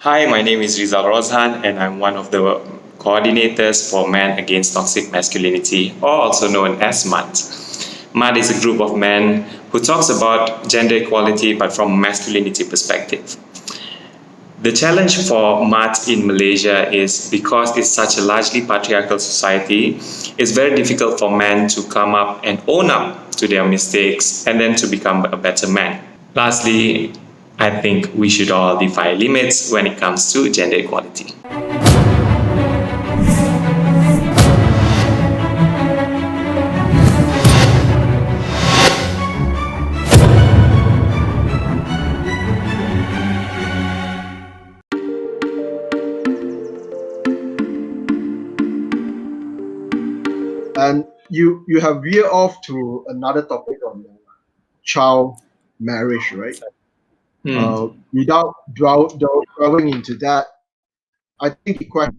Hi, my name is Rizal Rozhan, and I'm one of the coordinators for Men Against Toxic Masculinity, or also known as MAT. MAT is a group of men who talks about gender equality but from a masculinity perspective. The challenge for MAT in Malaysia is because it's such a largely patriarchal society, it's very difficult for men to come up and own up to their mistakes and then to become a better man. Lastly, I think we should all defy limits when it comes to gender equality. And you have veered off to another topic on child marriage, right? Without delving into that, I think the question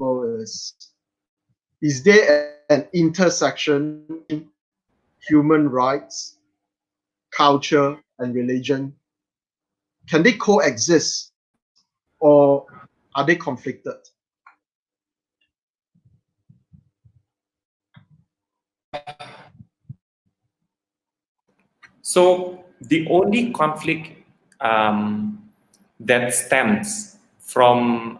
is there an intersection in human rights, culture, and religion? Can they coexist or are they conflicted? So the only conflict that stems from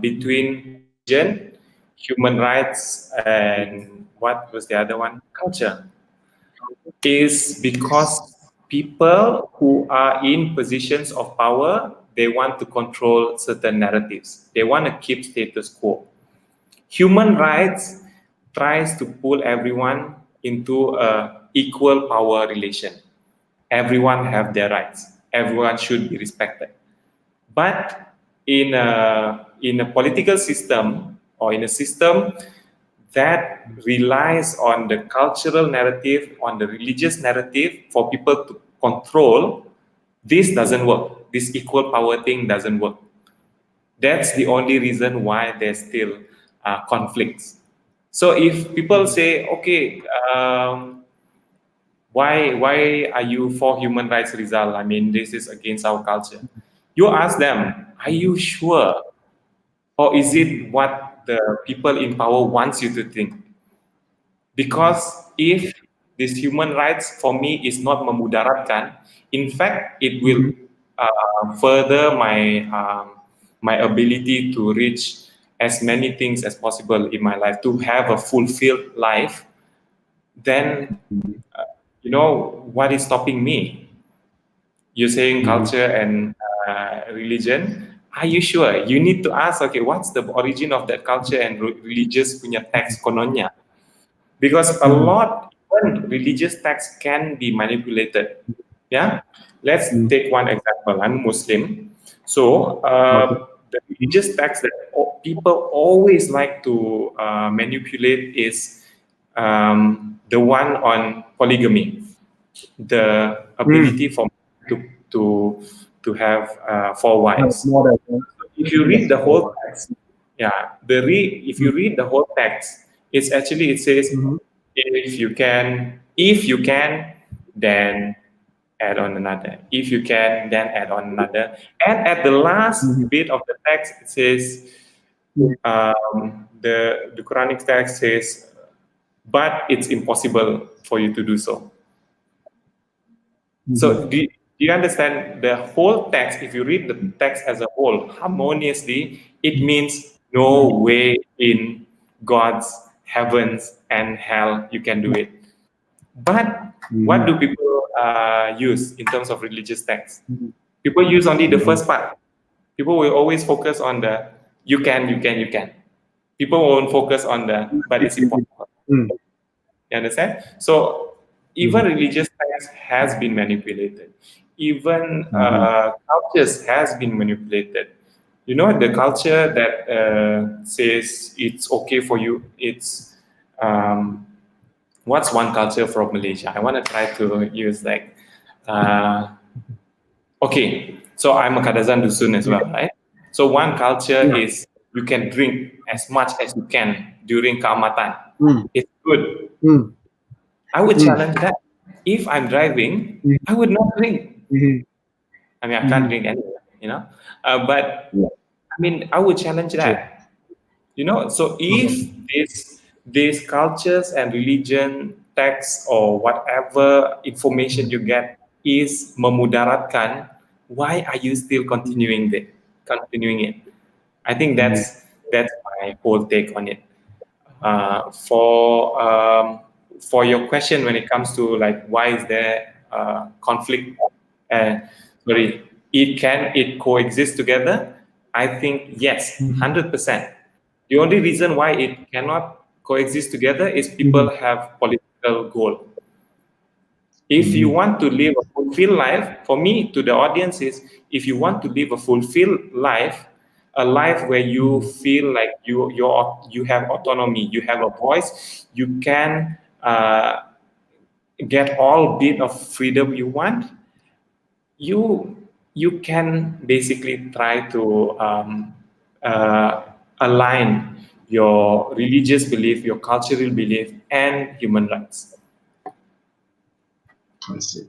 between religion, human rights, and what was the other one? Culture, is because people who are in positions of power, they want to control certain narratives. They want to keep status quo. Human rights tries to pull everyone into a equal power relation. Everyone have their rights. Everyone should be respected. But in a political system or in a system that relies on the cultural narrative, on the religious narrative for people to control, this doesn't work. This equal power thing doesn't work. That's the only reason why there's still conflicts. So if people say, okay, why are you for human rights, Rizal? I mean, this is against our culture. You ask them, are you sure? Or is it what the people in power wants you to think? Because if this human rights for me is not memudaratkan, in fact, it will further my ability to reach as many things as possible in my life, to have a fulfilled life. Then what is stopping me? You're saying culture and religion. Are you sure? You need to ask, okay, what's the origin of that culture and religious punya text kononnya? Because a lot, even religious texts can be manipulated. Yeah, let's take one example. I'm Muslim, so the religious text that people always like to manipulate is the one on polygamy, the ability for to to to have four wives. If you read the whole text, yeah, if you read the whole text, it's actually, it says, if you can, then add on another. If you can, then add on another. And at the last bit of the text, it says, the Quranic text says, but it's impossible for you to do so. So do you understand the whole text? If you read the text as a whole harmoniously, it means no way in God's heavens and hell you can do it. But what do people use in terms of religious texts? People use only the first part. People will always focus on the you can. People won't focus on the but it's impossible. You understand? So even religious texts has been manipulated. Even cultures has been manipulated. You know, the culture that says it's okay for you. It's what's one culture from Malaysia? I want to try to use like, okay, so I'm a Kadazan Dusun as well, right? So one culture is you can drink as much as you can during Kaamatan. It's good. I would challenge that. If I'm driving, I would not drink. I mean, I can't drink anyway, but mean, I would challenge True. that. So if these cultures and religion, texts or whatever information you get is memudaratkan, why are you still continuing it? I think that's my whole take on it. Uh, for for your question, when it comes to like why is there conflict? Sorry, it coexist together? I think yes, 100%. The only reason why it cannot coexist together is people have political goal. If you want to live a fulfilled life, for me, to the audience is, if you want to live a fulfilled life, a life where you feel like you have autonomy, you have a voice, you can get all bit of freedom you want, you you can basically try to uh, align your religious belief, your cultural belief, and human rights. I see.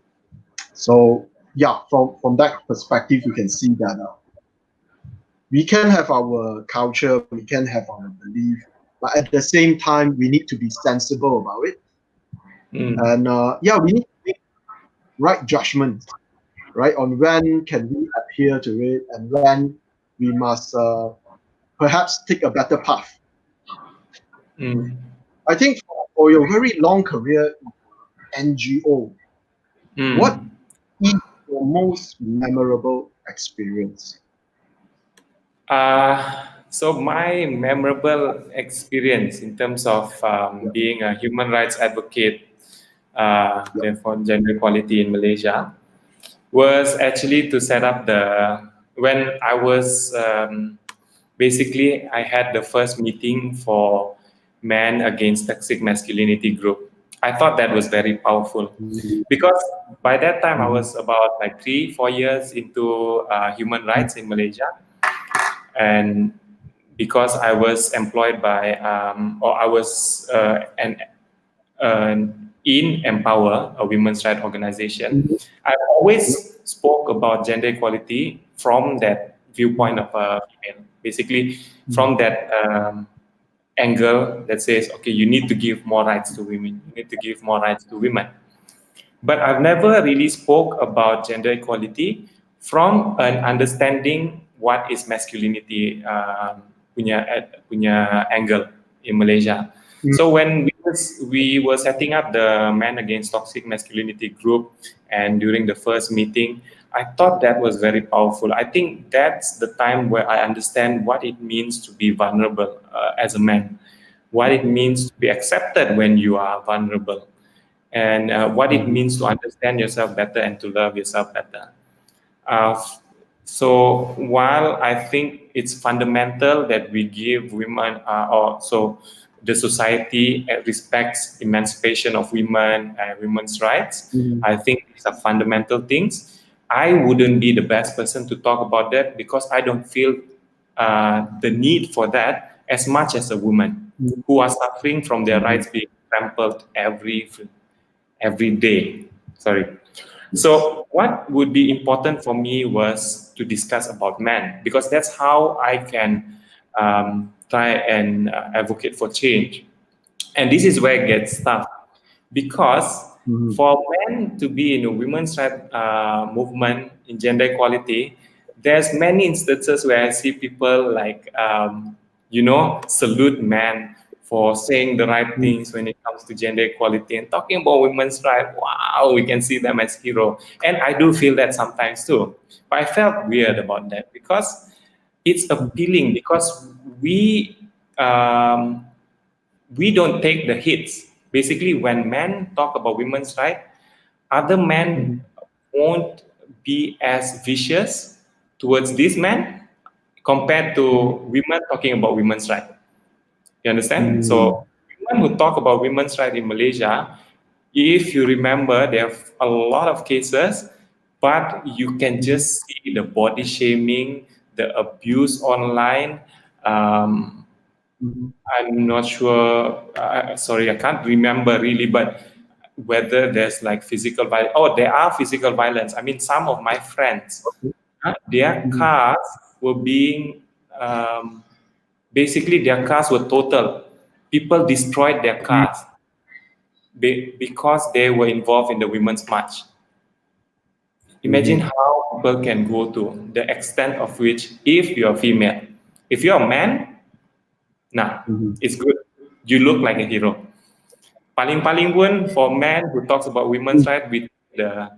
So yeah, from that perspective, you can see that we can have our culture, we can have our belief, but at the same time, we need to be sensible about it. Mm. And yeah, we need to make right judgment, right, on when can we adhere to it and when we must perhaps take a better path. Mm. I think for your very long career in NGO, what Mm. is your most memorable experience? So my memorable experience in terms of Yeah, being a human rights advocate, yeah. therefore gender equality in Malaysia, was actually to set up when I was basically I had the first meeting for Men Against Toxic Masculinity group. I thought that was very powerful Mhm, because by that time I mhm, was about like 3-4 years into human rights in Malaysia, and because I was employed by or I was in Empower, a women's rights organization, mhm, I always spoke about gender equality from that viewpoint of a female, basically mhm, from that angle that says, okay, you need to give more rights to women, you need to give more rights to women. But I've never really spoke about gender equality from an understanding what is masculinity punya angle in Malaysia. mhm, So when we were setting up the Men Against Toxic Masculinity group, and during the first meeting, I thought that was very powerful. I think that's the time where I understand what it means to be vulnerable as a man, what it means to be accepted when you are vulnerable, and what it mhm, means to understand yourself better and to love yourself better. Uh, so while I think it's fundamental that we give women, or so the society respects emancipation of women and women's rights, mhm, I think these are fundamental things. I wouldn't be the best person to talk about that because I don't feel the need for that as much as a woman mhm, who are suffering from their mhm. rights being trampled every day. Sorry. So what would be important for me was to discuss about men because that's how I can try and advocate for change. And this is where it gets tough because Mhm, for men to be in a women's rights movement in gender equality, there's many instances where I see people like salute men for saying the right mhm, things when it comes to gender equality and talking about women's rights. Wow, we can see them as hero, and I do feel that sometimes too. But I felt weird about that because it's appealing because we um, we don't take the hits. Basically, when men talk about women's rights, other men mhm, won't be as vicious towards these men compared to mhm, women talking about women's rights. You understand? mhm, So women who talk about women's rights in Malaysia, if you remember, there are a lot of cases, but you can mhm, just see the body shaming, the abuse online. Um, mhm, I'm not sure. Sorry, I can't remember really, but whether there's like physical violence. Oh, there are physical violence. I mean, some of my friends, their mhm, cars were being basically their cars were total. People destroyed their cars because they were involved in the women's march. Imagine how people can go to the extent of which, if you're female, if you're a man, nah, it's good. You look like a hero. Paling-paling pun for men who talks about women's rights with the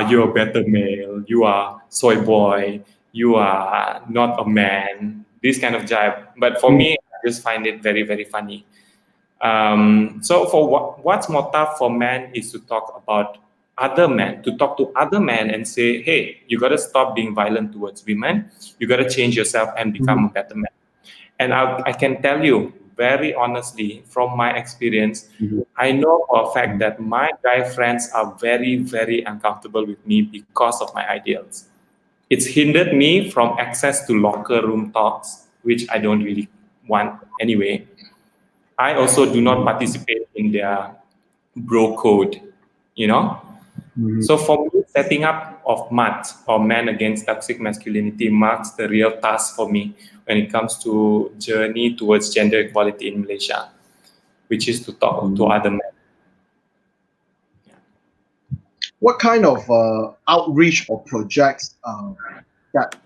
you're a better male, you are soy boy, you are not a man, this kind of jibe. But for me, I just find it very, very funny. So for what's more tough for men is to talk about other men, to talk to other men and say, hey, you got to stop being violent towards women. You got to change yourself and become a better man. And I can tell you very honestly from my experience, I know for a fact that my guy friends are very, very uncomfortable with me because of my ideals. It's hindered me from access to locker room talks, which I don't really want anyway. I also do not participate in their bro code, you know. So for me, setting up of MAT, or Men Against Toxic Masculinity, marks the real task for me when it comes to journey towards gender equality in Malaysia, which is to talk to other men. What kind of outreach or projects that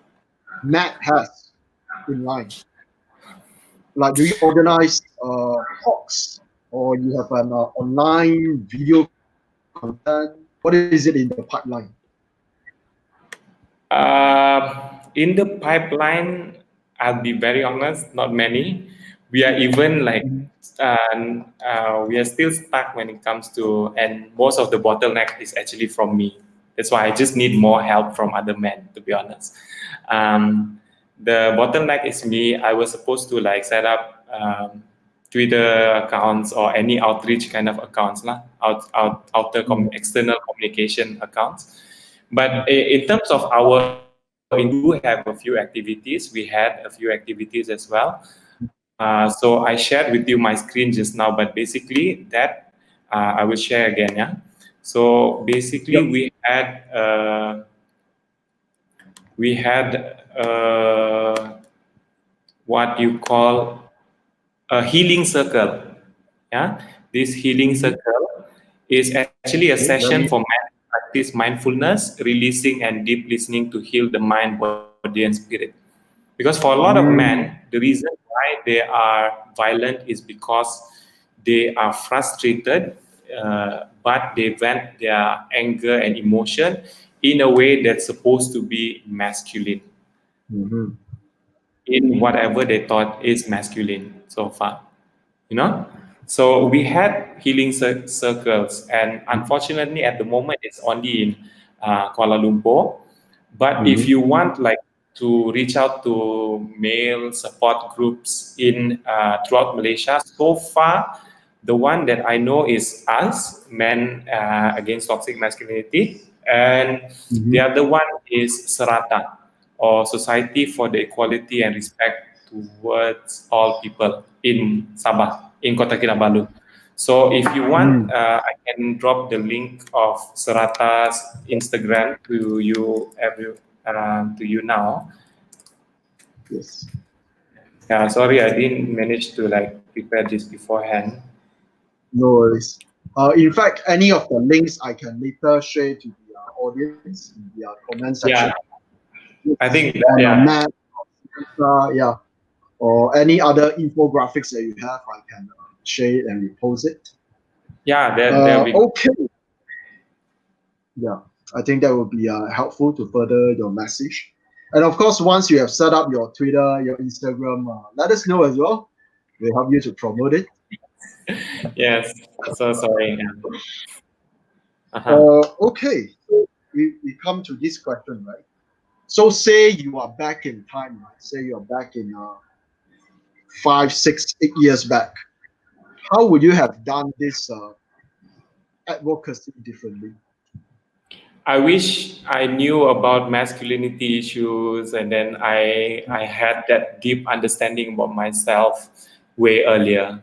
Matt has in line? Like, do you organize talks, or you have an online video content? What is it in the pipeline? In the pipeline, I'll be very honest, not many. We are even like, we are still stuck when it comes to, and most of the bottleneck is actually from me. That's why I just need more help from other men, to be honest. The bottleneck is me. I was supposed to like set up Twitter accounts or any outreach kind of accounts, external communication accounts. But in terms of we do have a few activities. We had a few activities as well. So I shared with you my screen just now, but basically that I will share again. Yeah. So basically we had what you call a healing circle. Yeah. This healing circle is actually a session for men to practice mindfulness, releasing and deep listening to heal the mind, body, and spirit. Because for a lot of men, the reason why they are violent is because they are frustrated, but they vent their anger and emotion in a way that's supposed to be masculine, in whatever they thought is masculine so far, you know. So we had healing circles, and unfortunately at the moment it's only in Kuala Lumpur. But if you want like to reach out to male support groups in throughout Malaysia, so far the one that I know is us, Men Against Toxic Masculinity, and the other one is Serata, or Society for the Equality and Respect Towards All People in Sabah, in Kota Kinabalu. So if you want, I can drop the link of Serata's Instagram to you now. Yes. Yeah, sorry, I didn't manage to like prepare this beforehand. No worries. In fact, any of the links I can later share to the audience in the comment section. Yeah, I think Matt, or any other infographics that you have, I can share it and repost it. Yeah, that'll be okay. Yeah, I think that would be helpful to further your message. And of course, once you have set up your Twitter, your Instagram, let us know as well. We'll help you to promote it. Yes, so sorry. Okay, so we come to this question, right? So say you are back in time, right? Say you're back in 5, 6, 8 years back. How would you have done this advocacy differently? I wish I knew about masculinity issues, and then I had that deep understanding about myself way earlier.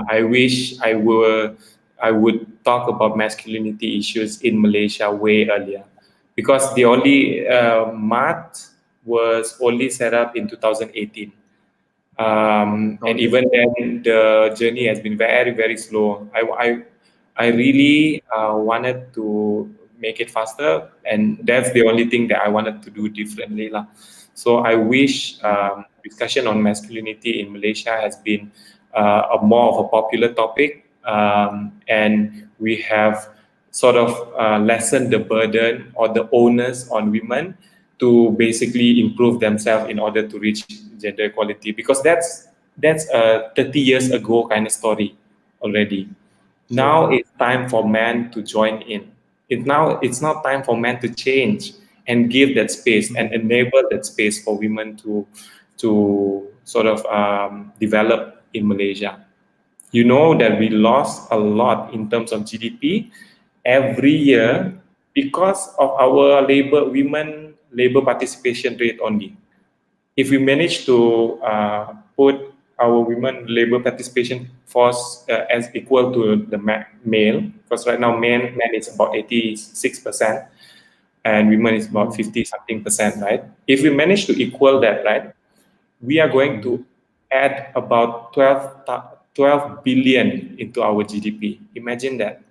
I wish I would talk about masculinity issues in Malaysia way earlier, because the only MAT was only set up in 2018. And Okay. even then, the journey has been very, very slow. I really wanted to make it faster, and that's the only thing that I wanted to do differently, lah. So I wish discussion on masculinity in Malaysia has been a more of a popular topic, and we have sort of lessened the burden or the onus on women to basically improve themselves in order to reach gender equality, because that's a 30 years ago kind of story already. Now it's time for men to join in. It's now time for men to change and give that space and enable that space for women to sort of develop in Malaysia. You know that we lost a lot in terms of GDP every year because of our women labor participation rate only. If we manage to put our women labor participation force as equal to the male, because right now man is about 86% and women is about 50 something percent, right? If we manage to equal that, right, we are going to add about 12 billion into our GDP. Imagine that.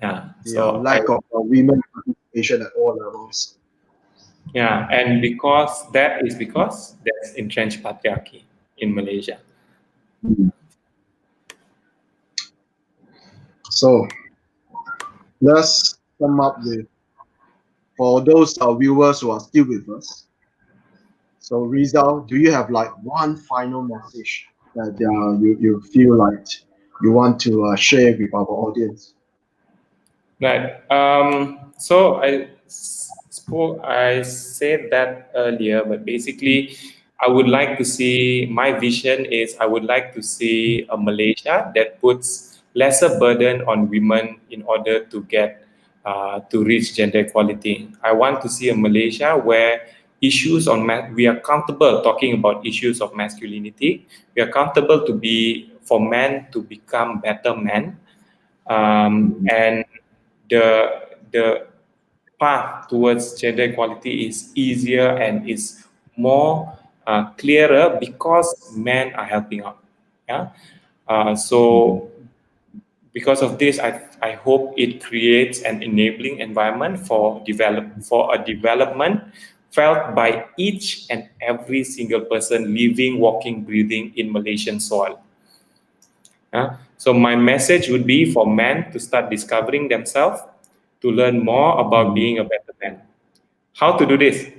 Yeah. Yeah, lack of women participation at all levels. Yeah, and because that's entrenched patriarchy in Malaysia. So let's sum up with, for those viewers who are still with us. So Rizal, do you have like one final message that you feel like you want to share with our audience? Right. So I said that earlier, but basically, I would like to see, my vision is I would like to see a Malaysia that puts lesser burden on women in order to get to reach gender equality. I want to see a Malaysia where issues on we are comfortable talking about issues of masculinity. We are comfortable to be for men to become better men, and the path towards gender equality is easier and is more clearer because men are helping out. Yeah. So because of this, I hope it creates an enabling environment for a development felt by each and every single person living, walking, breathing in Malaysian soil. So my message would be for men to start discovering themselves, to learn more about being a better man. How to do this?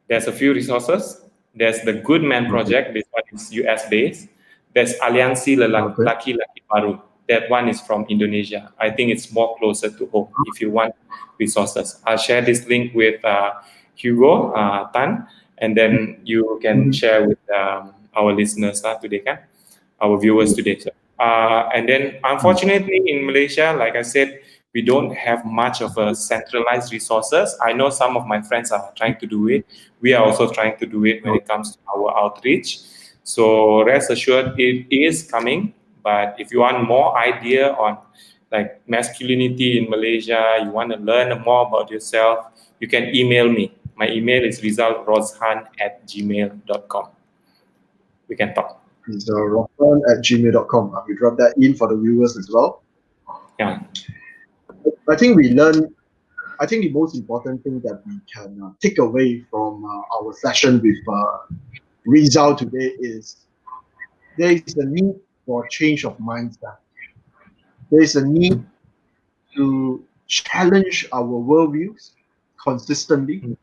There's a few resources. There's the Good Man Project. This one is US based. There's Aliansi Laki-Laki Baru. That one is from Indonesia. I think it's more closer to home if you want resources. I'll share this link with Hugo Tan, and then you can share with our listeners today, our viewers today. So, and then, unfortunately, in Malaysia, like I said, we don't have much of a centralized resources. I know some of my friends are trying to do it. We are also trying to do it when it comes to our outreach. So rest assured, it is coming. But if you want more idea on like masculinity in Malaysia, you want to learn more about yourself, you can email me. My email is rizalrozhan@gmail.com. We can talk. Rizal Rozhan@gmail.com. I will drop that in for the viewers as well. Yeah. I think the most important thing that we can take away from our session with Rizal today is there is a need for change of mindset. There is a need to challenge our worldviews consistently,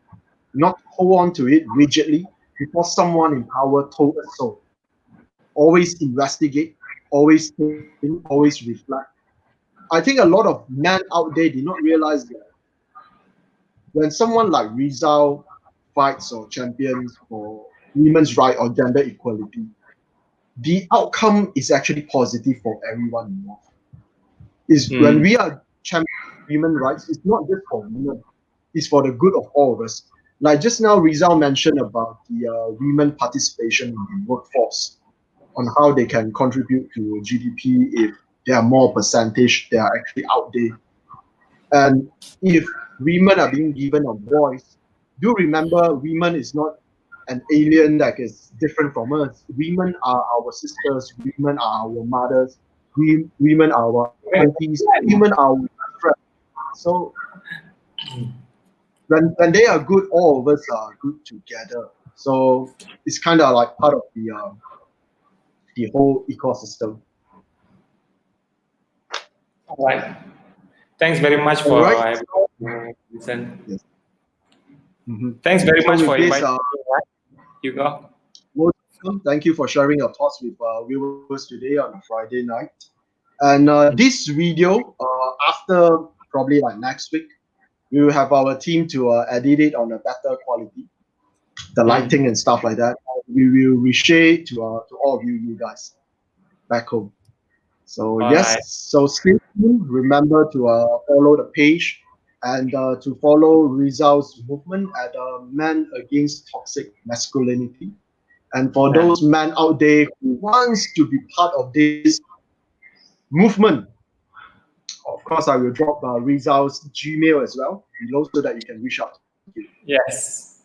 not hold on to it rigidly because someone in power told us so. Always investigate, always think, always reflect. I think a lot of men out there did not realize that when someone like Rizal fights or champions for women's right or gender equality, the outcome is actually positive for everyone involved. Is when we are championing women's rights, it's not just for women, it's for the good of all of us. Like just now, Rizal mentioned about the women participation in the workforce, on how they can contribute to GDP if there are more percentage that are actually out there. And if women are being given a voice, do remember, women is not an alien that is different from us. Women are our sisters. Women are our mothers. Women are our aunties. Women are our friends. So when they are good, all of us are good together. So it's kind of like part of the whole ecosystem. All right. Thanks very much All for right. listen. Yes. Mm-hmm. Thanks very So much with for this, inviting me. Hugo. welcome. Thank you for sharing your thoughts with viewers today on a Friday night. And this video, after probably like next week, we will have our team to edit it on a better quality, the lighting and stuff like that. We will reshare to all of you guys back home. So All right. yes, so stay tuned. Remember to follow the page and to follow Rizal's movement at Men Against Toxic Masculinity. And for Yeah. those men out there who wants to be part of this movement, of course, I will drop Rizal's Gmail as well below so that you can reach out to him. Yes.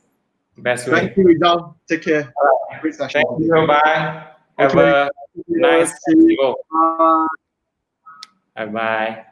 Best Thank way. you, Rizal. Take care. Great session Thank today. you. Bye. Have Okay. a nice See you. festival. Bye. Bye bye.